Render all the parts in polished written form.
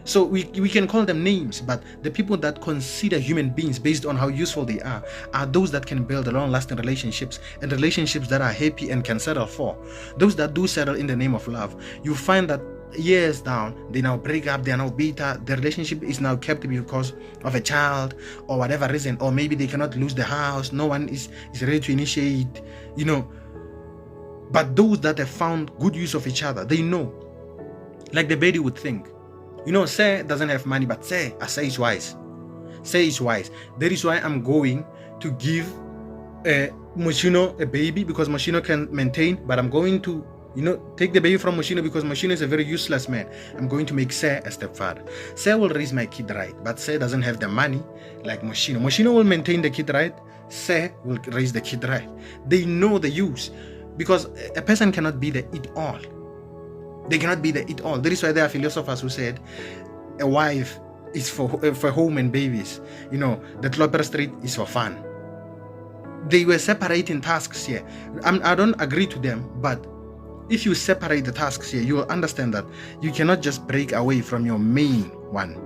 So we can call them names, but the people that consider human beings based on how useful they are those that can build long-lasting relationships, and relationships that are happy and can settle for. Those that do settle in the name of love, you find that years down, they now break up, they are now bitter, the relationship is now kept because of a child or whatever reason, or maybe they cannot lose the house, no one is ready to initiate, But those that have found good use of each other, they know, like the baby would think, Sir doesn't have money, but Sir is wise. Sir is wise. That is why I'm going to give Moschino a baby, because Moschino can maintain, but I'm going to take the baby from Moschino because Moschino is a very useless man. I'm going to make Sir a stepfather. Sir will raise my kid right, but Sir doesn't have the money like Moschino. Moschino will maintain the kid right. Sir will raise the kid right. They know the use, because a person cannot be the it-all. They cannot be the it-all. That is why there are philosophers who said a wife is for home and babies. The Klopper Street is for fun. They were separating tasks here. I don't agree to them, but if you separate the tasks here, you will understand that you cannot just break away from your main one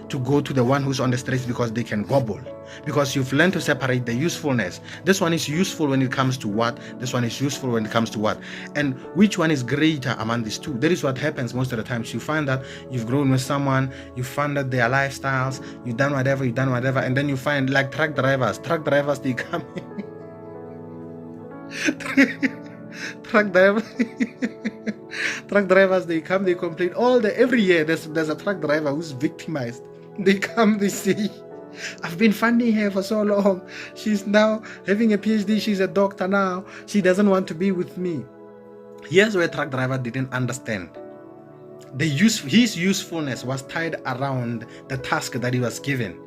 to go to the one who's on the streets because they can gobble. Because you've learned to separate the usefulness. This one is useful when it comes to what? This one is useful when it comes to what? And which one is greater among these two? That is what happens most of the times. You find that you've grown with someone, you find that their lifestyles, you've done whatever, and then you find, like truck drivers, they come truck drivers, they come, they complain every year. There's a truck driver who's victimized. They come, they say, I've been funding her for so long. She's now having a PhD. She's a doctor now. She doesn't want to be with me. Here's where truck driver didn't understand. His usefulness was tied around the task that he was given.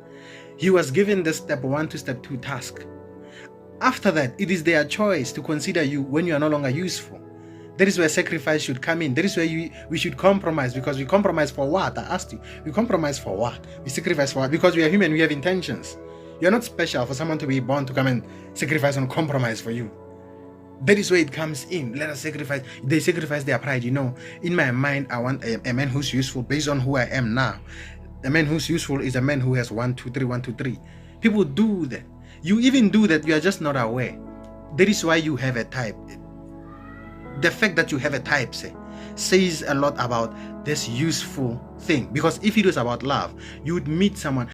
He was given the step 1 to step 2 task. After that, it is their choice to consider you when you are no longer useful. That is where sacrifice should come in. That is where we should compromise, because we compromise for what? I asked you. We compromise for what? We sacrifice for what? Because we are human, we have intentions. You're not special for someone to be born to come and sacrifice and compromise for you. That is where it comes in. Let us sacrifice. They sacrifice their pride. In my mind, I want a man who's useful based on who I am now. A man who's useful is a man who has 1, 2, 3, 1, 2, 3. People do that. You even do that, you are just not aware. That is why you have a type. The fact that you have a type says a lot about this useful thing. Because if it was about love, you would meet someone